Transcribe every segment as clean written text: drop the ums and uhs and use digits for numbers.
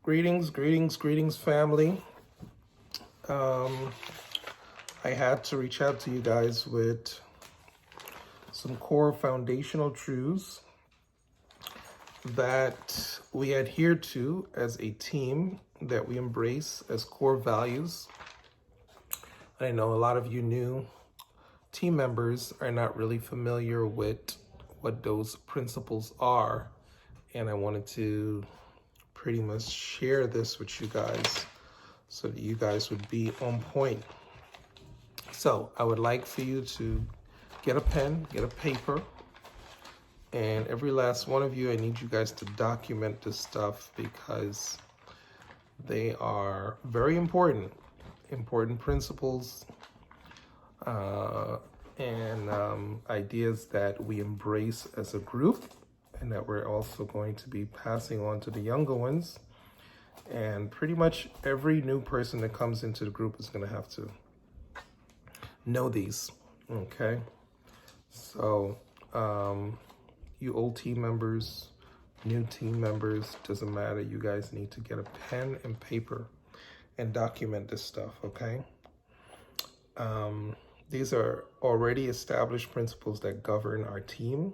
Greetings, family. Um, I had to reach out to you guys with some core foundational truths that we adhere to as a team, that we embrace as core values. I know a lot of you new team members are not really familiar with what those principles are, and I wanted to pretty much share this with you guys so that you guys would be on point. So I would like for you to get a pen, get a paper, and every last one of you, I need you guys to document this stuff because they are very important principles and ideas that we embrace as a group, and that we're also going to be passing on to the younger ones. And pretty much every new person that comes into the group is going to have to know these. Okay, so you old team members, new team members, doesn't matter, you guys need to get a pen and paper and document this stuff. Okay, these are already established principles that govern our team.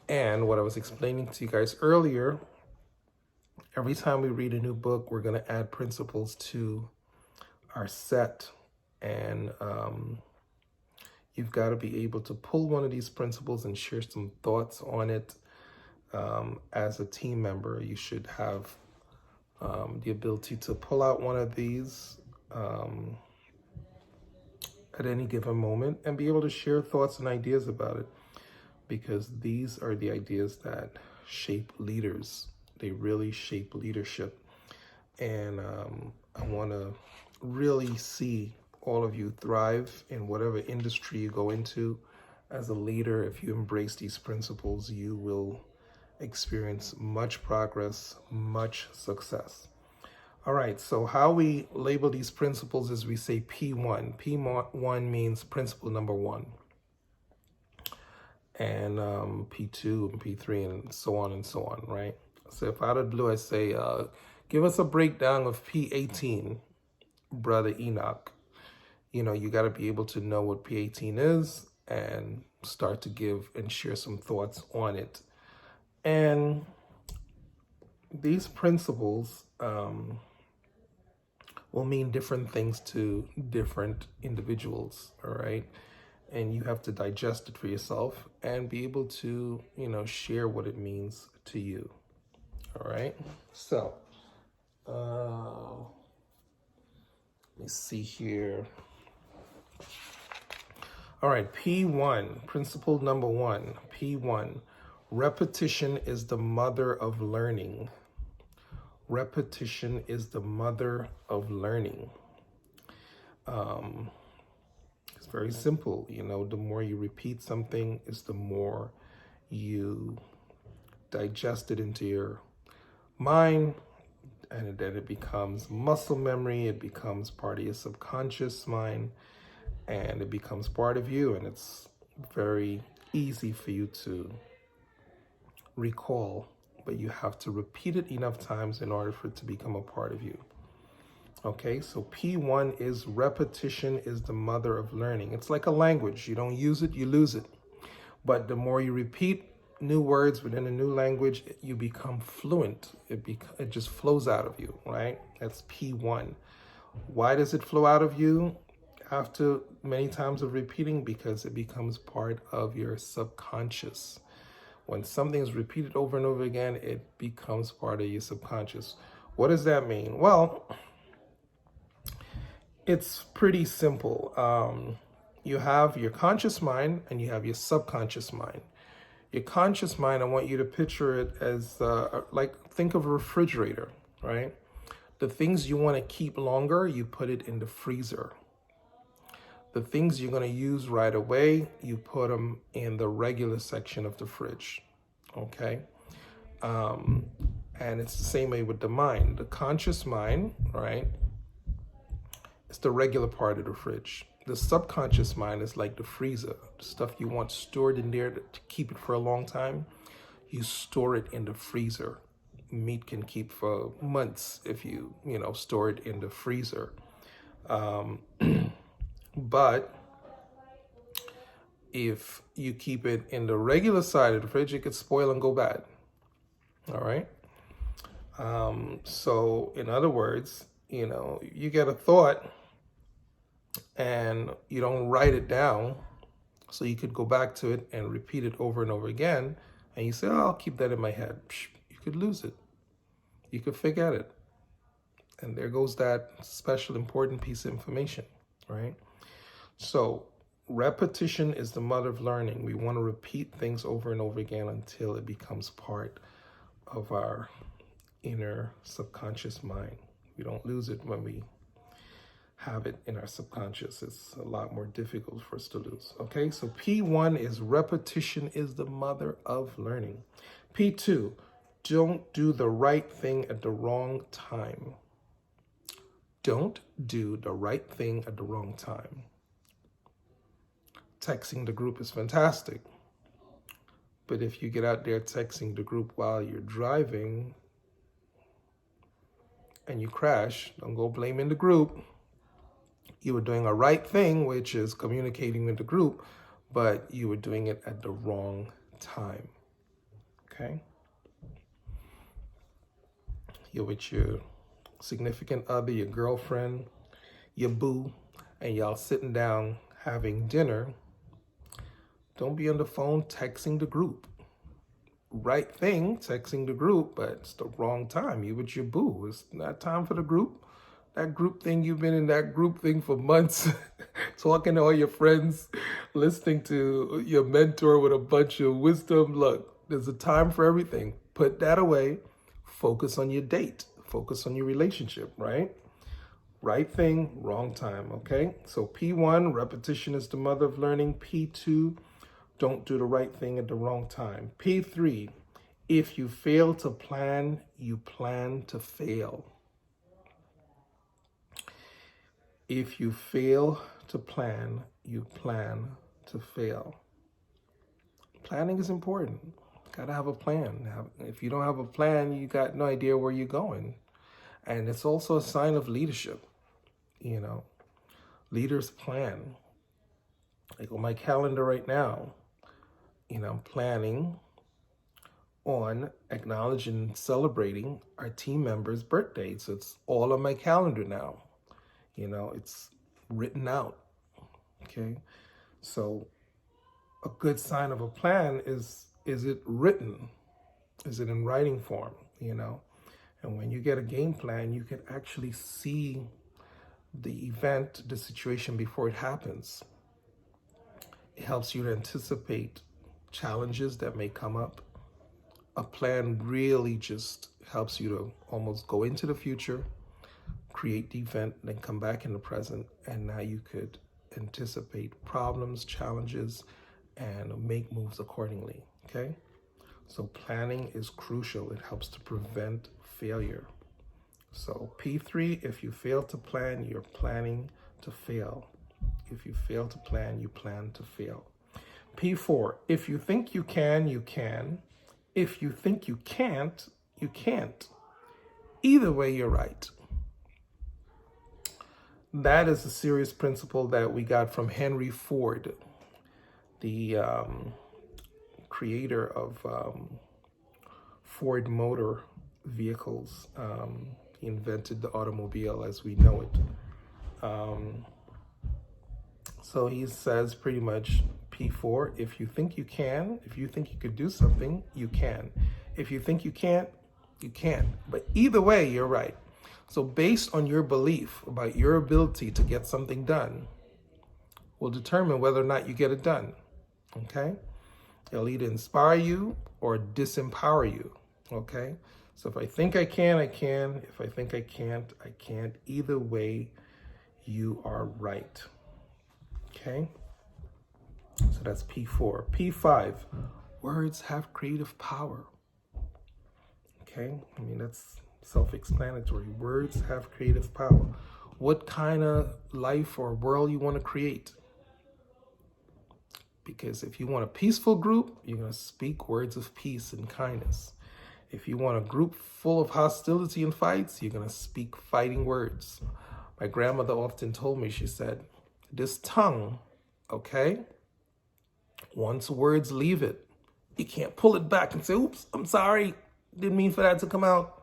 And what I was explaining to you guys earlier, every time we read a new book, we're going to add principles to our set. And you've got to be able to pull one of these principles and share some thoughts on it. As a team member, you should have the ability to pull out one of these at any given moment and be able to share thoughts and ideas about it, because these are the ideas that shape leaders. They really shape leadership. And I want to really see all of you thrive in whatever industry you go into. As a leader, if you embrace these principles, you will experience much progress, much success. All right, so how we label these principles is we say P1. P1 means principle number one. And P2 and P3 and so on, right? So if out of the blue I say, give us a breakdown of P18, Brother Enoch, you got to be able to know what P18 is and start to give and share some thoughts on it. And these principles will mean different things to different individuals, all right? And you have to digest it for yourself and be able to, share what it means to you. All right. So, let me see here. All right. P1, principle number one. P1, repetition is the mother of learning. Repetition is the mother of learning. It's very simple. The more you repeat something is the more you digest it into your mind, and then it becomes muscle memory. It becomes part of your subconscious mind, and it becomes part of you, and it's very easy for you to recall, but you have to repeat it enough times in order for it to become a part of you. Okay, so P1 is repetition is the mother of learning. It's like a language. You don't use it, you lose it. But the more you repeat new words within a new language, you become fluent. It just flows out of you, right? That's P1. Why does it flow out of you after many times of repeating? Because it becomes part of your subconscious. When something is repeated over and over again, it becomes part of your subconscious. What does that mean? Well, it's pretty simple. You have your conscious mind and you have your subconscious mind. Your conscious mind, I want you to picture it as think of a refrigerator, right? The things you want to keep longer, you put it in the freezer. The things you're going to use right away, you put them in the regular section of the fridge, okay? And it's the same way with the mind. The conscious mind, right, it's the regular part of the fridge. The subconscious mind is like the freezer. The stuff you want stored in there to keep it for a long time, you store it in the freezer. meat can keep for months if you store it in the freezer. But if you keep it in the regular side of the fridge, it could spoil and go bad. All right. So in other words, you get a thought and you don't write it down, so you could go back to it and repeat it over and over again. And you say, oh, I'll keep that in my head. You could lose it. You could forget it. And there goes that special important piece of information, right? So repetition is the mother of learning. We want to repeat things over and over again until it becomes part of our inner subconscious mind. We don't lose it when we have it in our subconscious. It's a lot more difficult for us to lose. Okay, so P1 is repetition is the mother of learning. P2, don't do the right thing at the wrong time. Don't do the right thing at the wrong time. Texting the group is fantastic, but if you get out there texting the group while you're driving and you crash, don't go blaming the group. You were doing a right thing, which is communicating with the group, but you were doing it at the wrong time. Okay? You're with your significant other, your girlfriend, your boo, and y'all sitting down having dinner. Don't be on the phone texting the group. Right thing, texting the group, but it's the wrong time. You with your boo. It's not time for the group. That group thing, you've been in that group thing for months, talking to all your friends, listening to your mentor with a bunch of wisdom. Look, there's a time for everything. Put that away. Focus on your date. Focus on your relationship, right? Right thing, wrong time, okay? So P1, repetition is the mother of learning. P2, don't do the right thing at the wrong time. P3, if you fail to plan, you plan to fail. If you fail to plan, you plan to fail. Planning is important. Gotta have a plan. If you don't have a plan, you got no idea where you're going. And it's also a sign of leadership. Leaders plan. Like on my calendar right now, I'm planning on acknowledging and celebrating our team members' birthdays. So it's all on my calendar now. It's written out. Okay. So a good sign of a plan is it written? Is it in writing form? And when you get a game plan, you can actually see the event, the situation before it happens. It helps you to anticipate challenges that may come up. A plan really just helps you to almost go into the future, create the event, then come back in the present, and now you could anticipate problems, challenges, and make moves accordingly, okay? So planning is crucial. It helps to prevent failure. So P3, if you fail to plan, you're planning to fail. If you fail to plan, you plan to fail. P4, if you think you can, you can. If you think you can't, you can't. Either way, you're right. That is a serious principle that we got from Henry Ford, the creator of Ford Motor Vehicles. He invented the automobile as we know it. So he says pretty much P4, if you think you can, if you think you could do something, you can. If you think you can't, you can't. But either way, you're right. So based on your belief about your ability to get something done will determine whether or not you get it done, okay? It'll either inspire you or disempower you, okay? So if I think I can, I can. If I think I can't, I can't. Either way, you are right, okay? So that's P4. P5, words have creative power, okay? That's self-explanatory. Words have creative power. What kind of life or world you want to create? Because if you want a peaceful group, you're going to speak words of peace and kindness. If you want a group full of hostility and fights, you're going to speak fighting words. My grandmother often told me, she said, this tongue, okay, once words leave it, you can't pull it back and say, oops, I'm sorry, didn't mean for that to come out.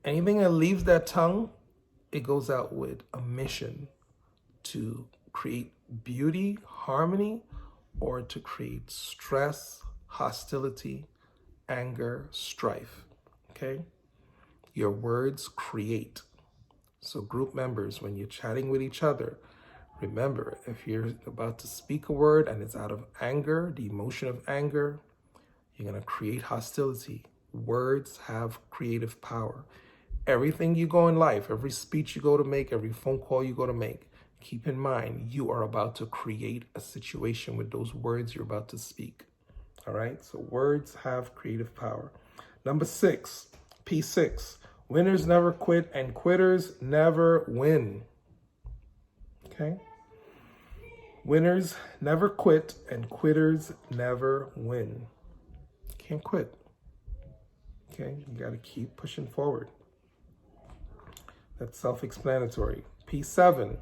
Anything that leaves that tongue, it goes out with a mission to create beauty, harmony, or to create stress, hostility, anger, strife, okay? Your words create. So group members, when you're chatting with each other, remember, if you're about to speak a word and it's out of anger, the emotion of anger, you're going to create hostility. Words have creative power. Everything you go in life, every speech you go to make, every phone call you go to make, keep in mind, you are about to create a situation with those words you're about to speak. All right? So words have creative power. Number 6, P6, winners never quit and quitters never win. Okay? Winners never quit and quitters never win. Can't quit. Okay? You got to keep pushing forward. That's self-explanatory. P7,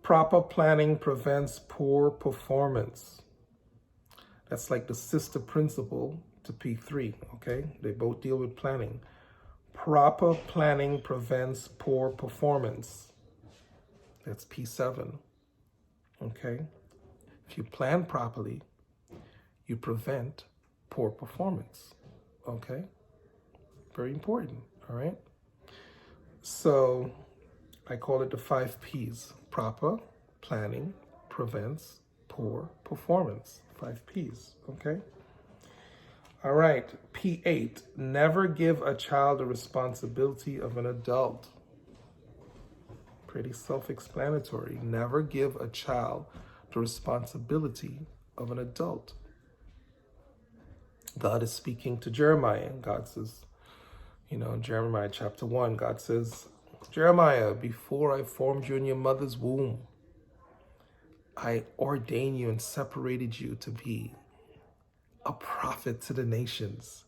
proper planning prevents poor performance. That's like the sister principle to P3, okay? They both deal with planning. Proper planning prevents poor performance. That's P7, okay? If you plan properly, you prevent poor performance, okay? Very important, all right? So I call it the 5 Ps. Proper planning prevents poor performance. 5 Ps, okay? All right, P8, never give a child the responsibility of an adult. Pretty self-explanatory. Never give a child the responsibility of an adult. God is speaking to Jeremiah, and God says, Jeremiah chapter 1, God says, Jeremiah, before I formed you in your mother's womb, I ordained you and separated you to be a prophet to the nations.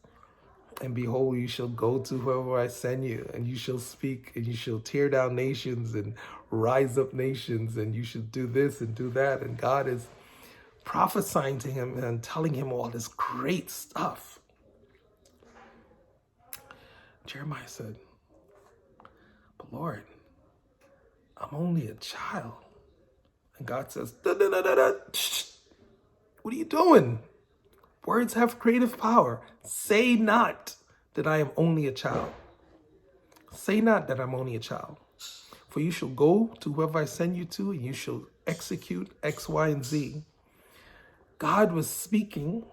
And behold, you shall go to whoever I send you, and you shall speak, and you shall tear down nations and rise up nations, and you should do this and do that. And God is prophesying to him and telling him all this great stuff. Jeremiah said, but Lord, I'm only a child. And God says, What are you doing? Words have creative power. Say not that I am only a child. Say not that I'm only a child. For you shall go to whoever I send you to, and you shall execute X, Y, and Z. God was speaking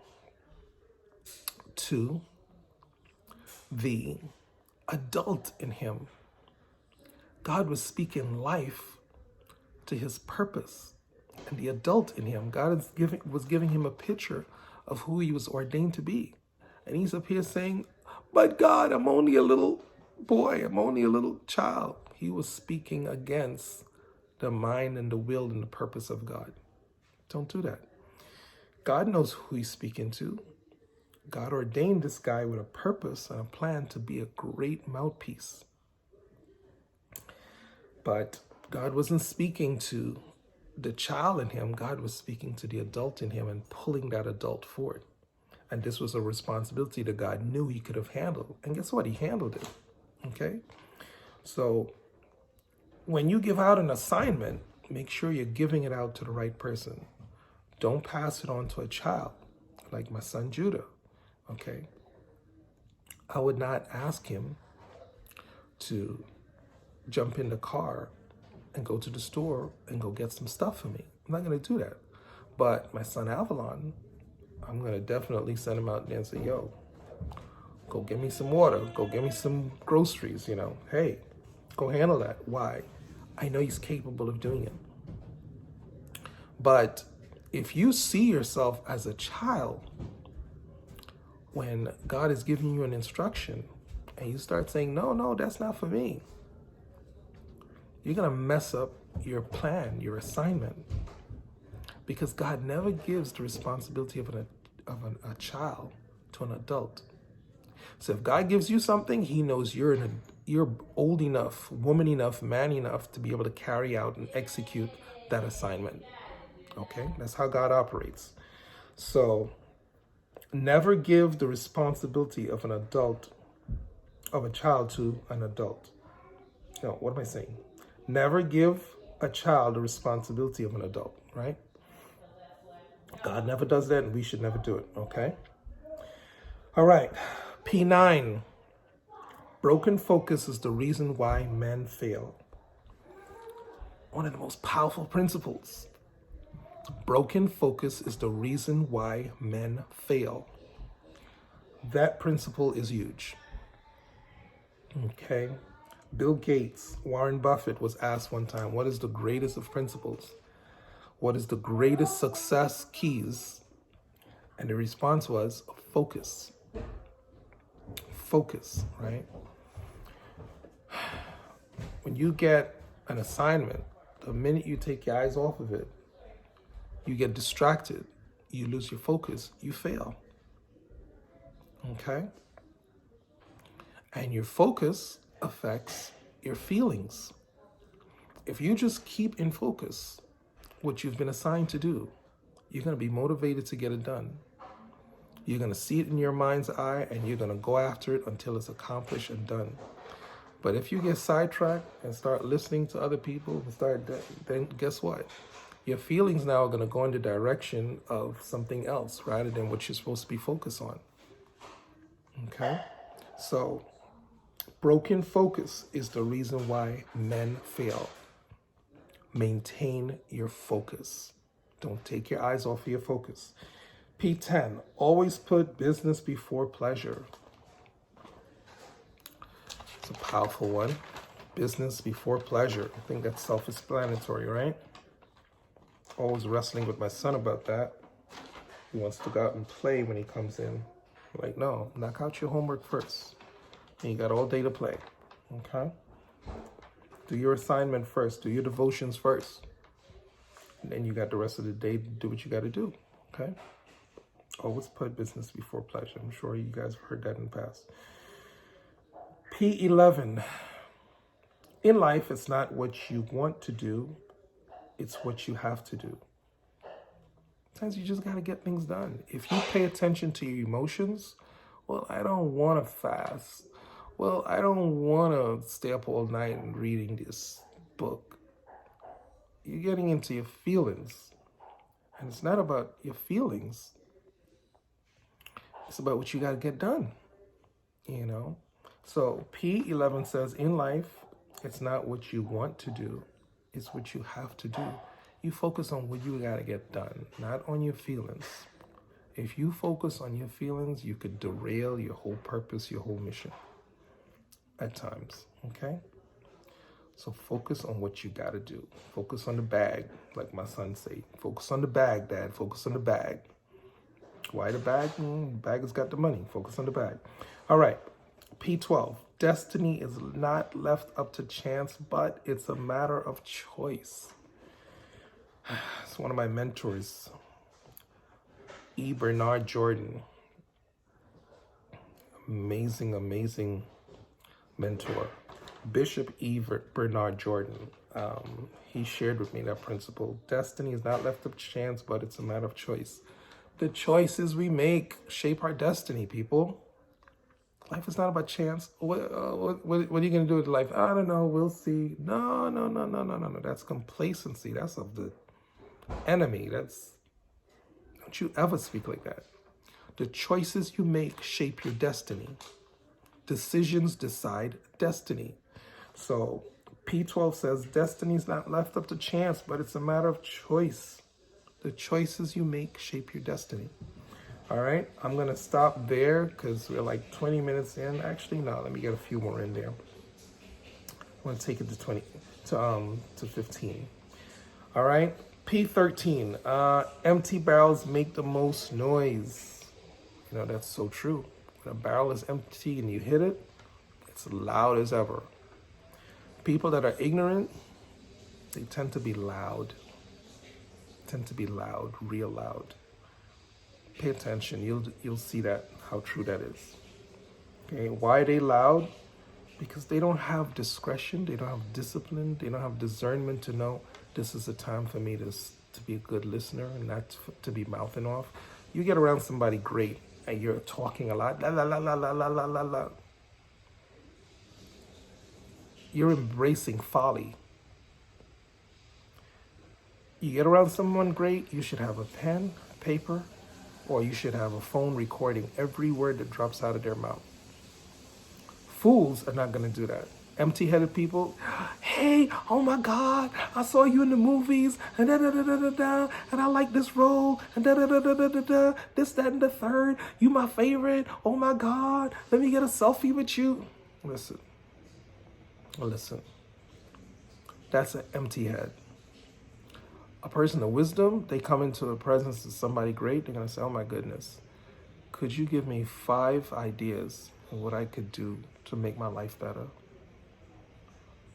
to the adult in him. God was speaking life to his purpose. And the adult in him, God was giving him a picture of who he was ordained to be. And he's up here saying, but God, I'm only a little boy. I'm only a little child. He was speaking against the mind and the will and the purpose of God. Don't do that. God knows who he's speaking to. God ordained this guy with a purpose and a plan to be a great mouthpiece. But God wasn't speaking to the child in him. God was speaking to the adult in him and pulling that adult forward. And this was a responsibility that God knew he could have handled. And guess what? He handled it. Okay? So when you give out an assignment, make sure you're giving it out to the right person. Don't pass it on to a child like my son Judah. Okay? I would not ask him to jump in the car and go to the store and go get some stuff for me. I'm not going to do that. But my son Avalon, I'm going to definitely send him out there and say, yo, go get me some water. Go get me some groceries, Hey, go handle that. Why? I know he's capable of doing it. But if you see yourself as a child, when God is giving you an instruction and you start saying, no, that's not for me, you're going to mess up your plan, your assignment. Because God never gives the responsibility of a child to an adult. So if God gives you something, he knows you're old enough, woman enough, man enough to be able to carry out and execute that assignment. Okay, that's how God operates. So never give the responsibility of a child to an adult. No, what am I saying? Never give a child the responsibility of an adult, right? God never does that, and we should never do it, okay? All right, P9. Broken focus is the reason why men fail. One of the most powerful principles. Broken focus is the reason why men fail. That principle is huge. Okay? Bill Gates, Warren Buffett was asked one time, what is the greatest of principles? What is the greatest success keys? And the response was focus. Focus, right? When you get an assignment, the minute you take your eyes off of it, you get distracted, you lose your focus, you fail. Okay? And your focus affects your feelings. If you just keep in focus what you've been assigned to do, you're going to be motivated to get it done. You're going to see it in your mind's eye, and you're going to go after it until it's accomplished and done. But if you get sidetracked and start listening to other people, then guess what? Your feelings now are going to go in the direction of something else rather than what you're supposed to be focused on. Okay? So, broken focus is the reason why men fail. Maintain your focus. Don't take your eyes off of your focus. P10, always put business before pleasure. It's a powerful one. Business before pleasure. I think that's self-explanatory, right? Always wrestling with my son about that. He wants to go out and play when he comes in. I'm like, no, knock out your homework first. And you got all day to play, okay? Do your assignment first. Do your devotions first. And then you got the rest of the day to do what you got to do, okay? Always put business before pleasure. I'm sure you guys have heard that in the past. P11. In life, it's not what you want to do. It's what you have to do. Sometimes you just got to get things done. If you pay attention to your emotions, well, I don't want to fast. Well, I don't want to stay up all night and reading this book. You're getting into your feelings. And it's not about your feelings. It's about what you got to get done, you know? So P11 says, in life, it's not what you want to do. It's what you have to do. You focus on what you got to get done, not on your feelings. If you focus on your feelings, you could derail your whole purpose, your whole mission at times, okay? So focus on what you got to do. Focus on the bag, like my son say. Focus on the bag, Dad. Focus on the bag. Why the bag? The bag has got the money. Focus on the bag. All right, P12. Destiny is not left up to chance, but it's a matter of choice. It's one of my mentors, E. Bernard Jordan. Amazing, amazing mentor. Bishop E. Bernard Jordan. He shared with me that principle. Destiny is not left up to chance, but it's a matter of choice. The choices we make shape our destiny, people. Life is not about chance. What are you going to do with life? I don't know. We'll see. No. That's complacency. That's of the enemy. Don't you ever speak like that. The choices you make shape your destiny. Decisions decide destiny. So P12 says destiny is not left up to chance, but it's a matter of choice. The choices you make shape your destiny. All right, I'm going to stop there because we're like 20 minutes in. Actually, no, let me get a few more in there. I want to take it to 15. All right, P13. Empty barrels make the most noise. You know, that's so true. When a barrel is empty and you hit it, it's loud as ever. People that are ignorant, they tend to be loud. Real loud. Pay attention. You'll see that how true that is. Okay, why are they loud? Because they don't have discretion, they don't have discipline, they don't have discernment to know this is the time for me to be a good listener and not to be mouthing off. You get around somebody great and you're talking a lot, la la la la la la la la la. You're embracing folly. You get around someone great, you should have a pen, paper, or you should have a phone recording every word that drops out of their mouth. Fools are not going to do that. Empty-headed people, hey, oh my God, I saw you in the movies, and da da da da da da, and I like this role, and da da da da da da da, this, that, and the third. You my favorite. Oh my God, let me get a selfie with you. Listen. That's an empty head. A person of wisdom, they come into the presence of somebody great, they're going to say, oh my goodness, could you give me 5 ideas of what I could do to make my life better?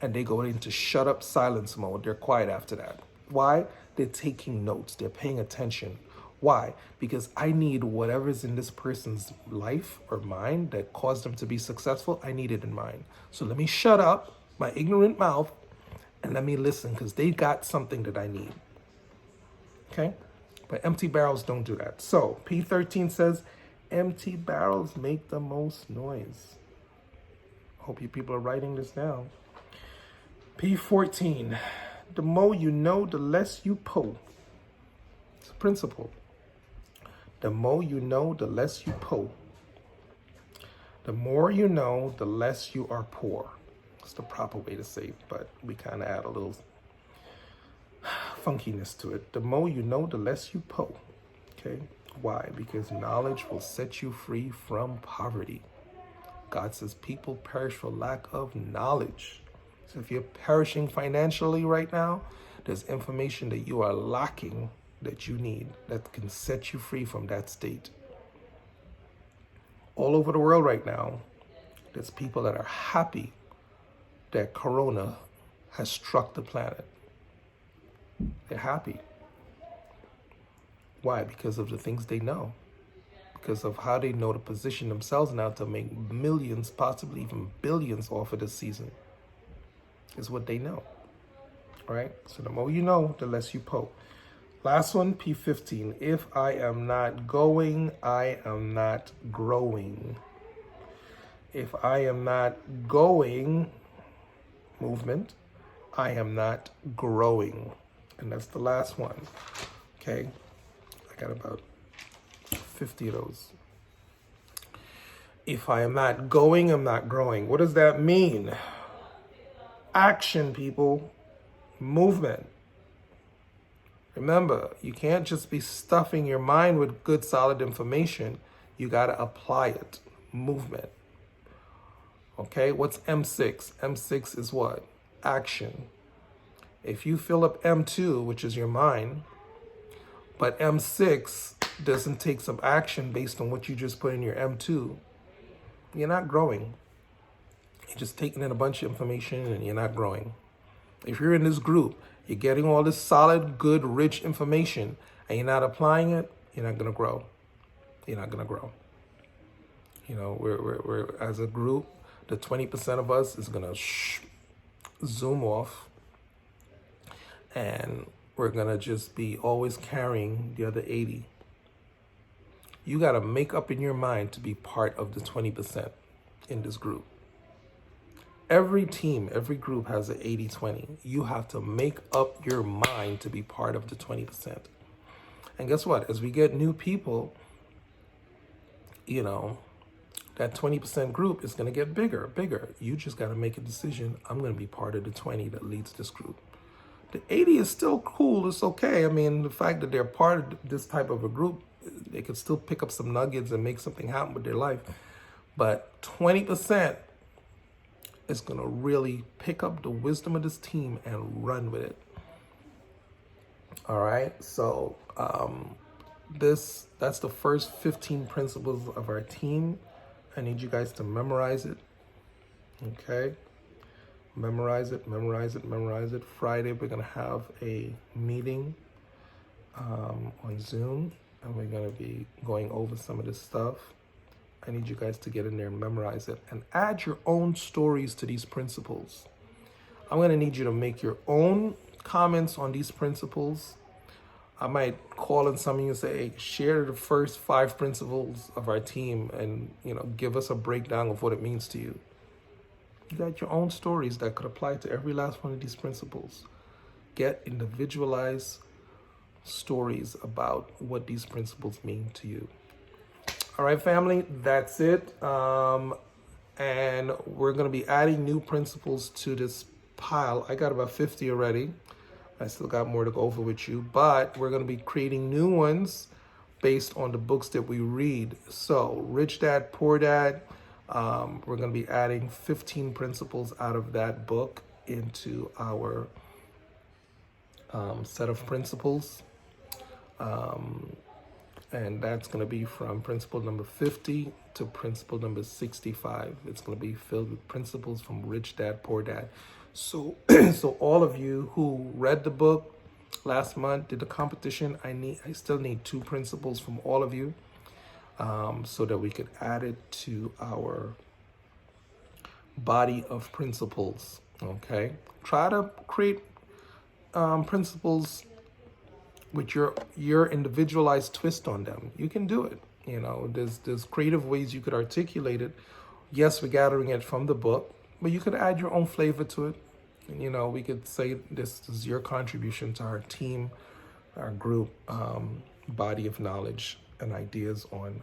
And they go into shut up silence mode. They're quiet after that. Why? They're taking notes. They're paying attention. Why? Because I need whatever's in this person's life or mind that caused them to be successful, I need it in mind. So let me shut up my ignorant mouth and let me listen, because they got something that I need. Okay? But empty barrels don't do that. So P13 says, empty barrels make the most noise. Hope you people are writing this down. P14, the more you know, the less you pull. It's a principle. The more you know, the less you pull. The more you know, the less you are poor. It's the proper way to say it, but we kind of add a little funkiness to it. The more you know, the less you pull. Okay? Why? Because knowledge will set you free from poverty. God says people perish for lack of knowledge. So if you're perishing financially right now, there's information that you are lacking that you need that can set you free from that state. All over the world right now, there's people that are happy that Corona has struck the planet. They're happy. Why? Because of the things they know. Because of how they know to position themselves now to make millions, possibly even billions off of this season. Is what they know. All right? So the more you know, the less you pull. Last one, P15. If I am not going, I am not growing. If I am not going, movement, I am not growing. And that's the last one. Okay? I got about 50 of those. If I am not going, I'm not growing. What does that mean? Action, people. Movement. Remember, you can't just be stuffing your mind with good, solid information. You got to apply it. Movement. Okay, what's M6? M6 is what? Action. If you fill up M2, which is your mind, but M6 doesn't take some action based on what you just put in your M2, you're not growing. You're just taking in a bunch of information and you're not growing. If you're in this group, you're getting all this solid, good, rich information and you're not applying it, you're not going to grow. You're not going to grow. You know, we're as a group, the 20% of us is going to zoom off, and we're going to just be always carrying the other 80. You got to make up in your mind to be part of the 20% in this group. Every team, every group has an 80-20. You have to make up your mind to be part of the 20%. And guess what? As we get new people, you know, that 20% group is going to get bigger. You just got to make a decision. I'm going to be part of the 20 that leads this group. The 80 is still cool. It's okay. I mean, the fact that they're part of this type of a group, they could still pick up some nuggets and make something happen with their life. But 20% is going to really pick up the wisdom of this team and run with it. All right. So that's the first 15 principles of our team. I need you guys to memorize it. Okay. Memorize it. Friday, we're going to have a meeting on Zoom, and we're going to be going over some of this stuff. I need you guys to get in there and memorize it and add your own stories to these principles. I'm going to need you to make your own comments on these principles. I might call on some of you and say, hey, share the first 5 principles of our team and, give us a breakdown of what it means to you. You got your own stories that could apply to every last one of these principles. Get individualized stories about what these principles mean to you. All right, family, that's it. And we're going to be adding new principles to this pile. I got about 50 already. I still got more to go over with you, but we're going to be creating new ones based on the books that we read. So Rich Dad, Poor Dad, we're going to be adding 15 principles out of that book into our set of principles. And that's going to be from principle number 50 to principle number 65. It's going to be filled with principles from Rich Dad, Poor Dad. So, so all of you who read the book last month, did the competition, I still need 2 principles from all of you, so that we could add it to our body of principles. Okay, try to create principles with your individualized twist on them. You can do it. There's creative ways you could articulate it. Yes, we're gathering it from the book, but you could add your own flavor to it. And, we could say this is your contribution to our team, our group, body of knowledge and ideas on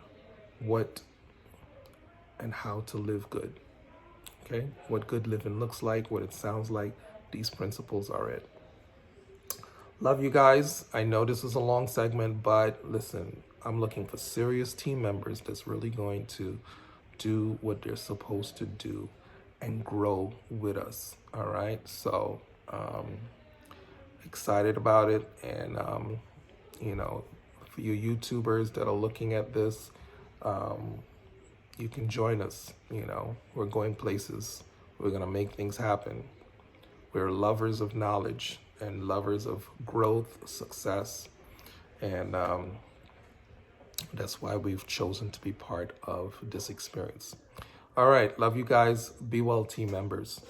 what and how to live good. Okay, what good living looks like, what it sounds like. These principles are it. Love you guys. I know this is a long segment, but listen, I'm looking for serious team members that's really going to do what they're supposed to do and grow with us. All right. So, excited about it. And, for you YouTubers that are looking at this, you can join us. We're going places. We're going to make things happen. We're lovers of knowledge and lovers of growth, success, and that's why we've chosen to be part of this experience. All right, love you guys. Be well, team members.